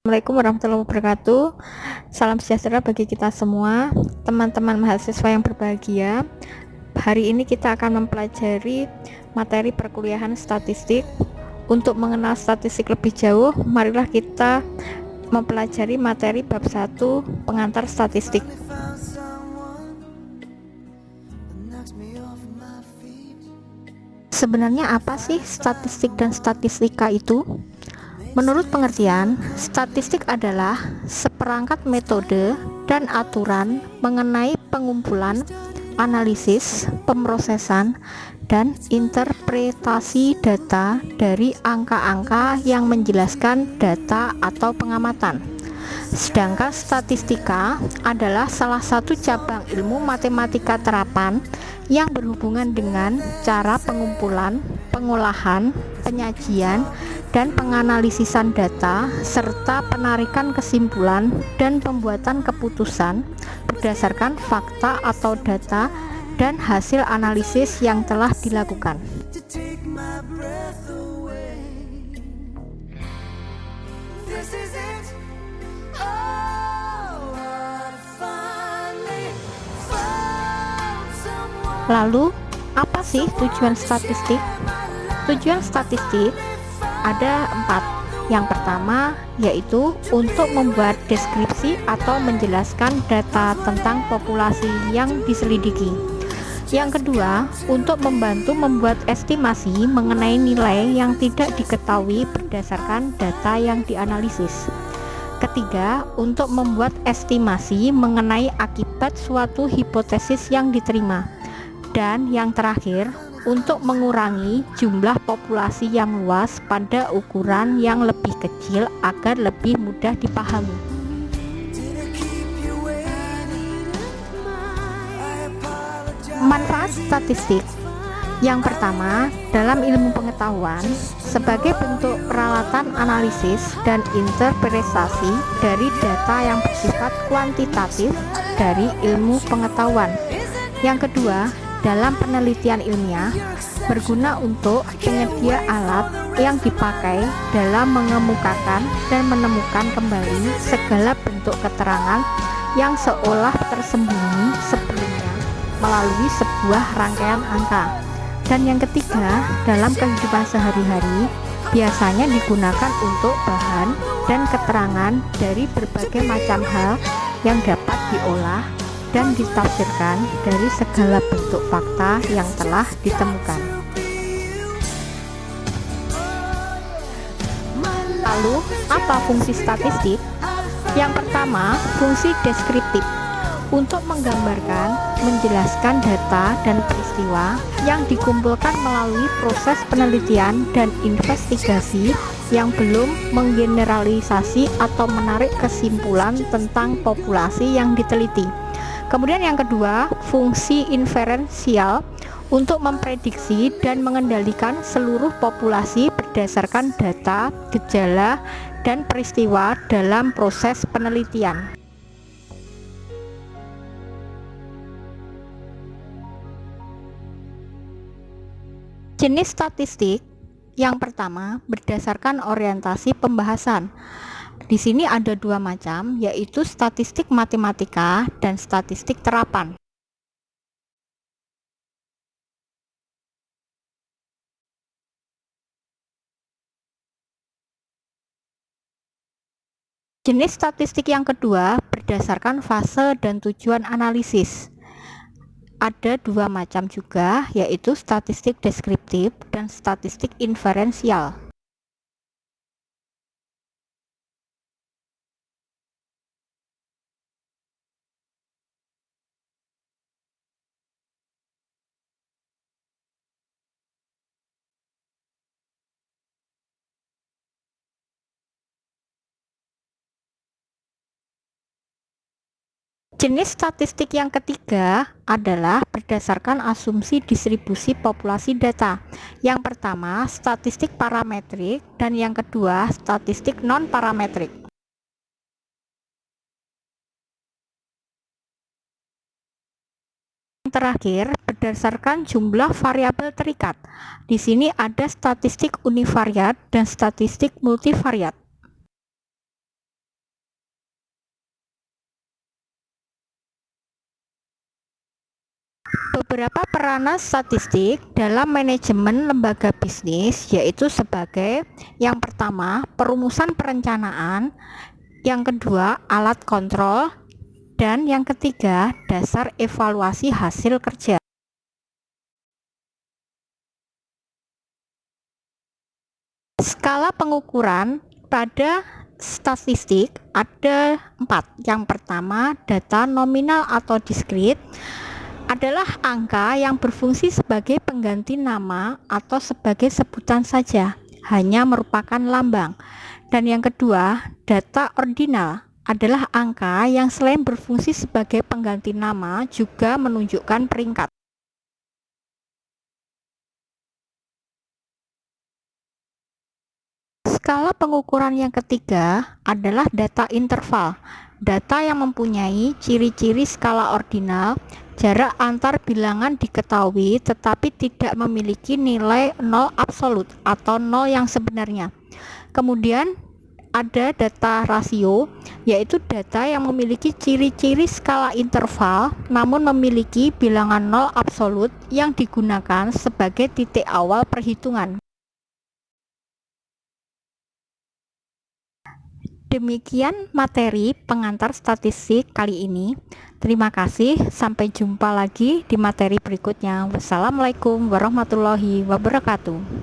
Assalamualaikum warahmatullahi wabarakatuh. Salam sejahtera bagi kita semua, teman-teman mahasiswa yang berbahagia. Hari ini kita akan mempelajari materi perkuliahan statistik. Untuk mengenal statistik lebih jauh, marilah kita mempelajari materi bab 1 pengantar statistik. Sebenarnya apa sih statistik dan statistika itu? Menurut pengertian, statistik adalah seperangkat metode dan aturan mengenai pengumpulan, analisis, pemrosesan, dan interpretasi data dari angka-angka yang menjelaskan data atau pengamatan. Sedangkan statistika adalah salah satu cabang ilmu matematika terapan yang berhubungan dengan cara pengumpulan, pengolahan, penyajian, dan penganalisisan data serta penarikan kesimpulan dan pembuatan keputusan berdasarkan fakta atau data dan hasil analisis yang telah dilakukan. Lalu, apa sih tujuan statistik? Tujuan statistik ada 4. Yang pertama yaitu untuk membuat deskripsi atau menjelaskan data tentang populasi yang diselidiki. Yang kedua, untuk membantu membuat estimasi mengenai nilai yang tidak diketahui berdasarkan data yang dianalisis. Ketiga, untuk membuat estimasi mengenai akibat suatu hipotesis yang diterima. Dan yang terakhir, untuk mengurangi jumlah populasi yang luas pada ukuran yang lebih kecil agar lebih mudah dipahami. Manfaat statistik. Yang pertama, dalam ilmu pengetahuan, sebagai bentuk peralatan analisis dan interpretasi dari data yang bersifat kuantitatif dari ilmu pengetahuan. Yang kedua, dalam penelitian ilmiah, berguna untuk penyedia alat yang dipakai dalam mengemukakan dan menemukan kembali segala bentuk keterangan yang seolah tersembunyi sebelumnya melalui sebuah rangkaian angka. Dan yang ketiga, dalam kehidupan sehari-hari, biasanya digunakan untuk bahan dan keterangan dari berbagai macam hal yang dapat diolah dan ditafsirkan dari segala bentuk fakta yang telah ditemukan. Lalu, apa fungsi statistik? Yang pertama, fungsi deskriptif, untuk menggambarkan, menjelaskan data dan peristiwa yang dikumpulkan melalui proses penelitian dan investigasi yang belum menggeneralisasi atau menarik kesimpulan tentang populasi yang diteliti. Kemudian yang kedua, fungsi inferensial, untuk memprediksi dan mengendalikan seluruh populasi berdasarkan data, gejala, dan peristiwa dalam proses penelitian. Jenis statistik yang pertama berdasarkan orientasi pembahasan. Di sini ada 2 macam, yaitu statistik matematika dan statistik terapan. Jenis statistik yang kedua berdasarkan fase dan tujuan analisis. Ada 2 macam juga, yaitu statistik deskriptif dan statistik inferensial. Jenis statistik yang ketiga adalah berdasarkan asumsi distribusi populasi data. Yang pertama, statistik parametrik, dan yang kedua, statistik non-parametrik. Yang terakhir, berdasarkan jumlah variabel terikat. Di sini ada statistik univariat dan statistik multivariat. Beberapa peranan statistik dalam manajemen lembaga bisnis yaitu sebagai yang pertama, perumusan perencanaan, yang kedua, alat kontrol, dan yang ketiga, dasar evaluasi hasil kerja. Skala pengukuran pada statistik ada 4. Yang pertama, data nominal atau diskrit adalah angka yang berfungsi sebagai pengganti nama atau sebagai sebutan saja, hanya merupakan lambang. Dan yang kedua, data ordinal adalah angka yang selain berfungsi sebagai pengganti nama juga menunjukkan peringkat. Skala pengukuran yang ketiga adalah data interval. Data yang mempunyai ciri-ciri skala ordinal, jarak antar bilangan diketahui tetapi tidak memiliki nilai 0 absolut atau 0 yang sebenarnya. Kemudian ada data rasio, yaitu data yang memiliki ciri-ciri skala interval namun memiliki bilangan 0 absolut yang digunakan sebagai titik awal perhitungan. Demikian materi pengantar statistik kali ini. Terima kasih, sampai jumpa lagi di materi berikutnya. Wassalamualaikum warahmatullahi wabarakatuh.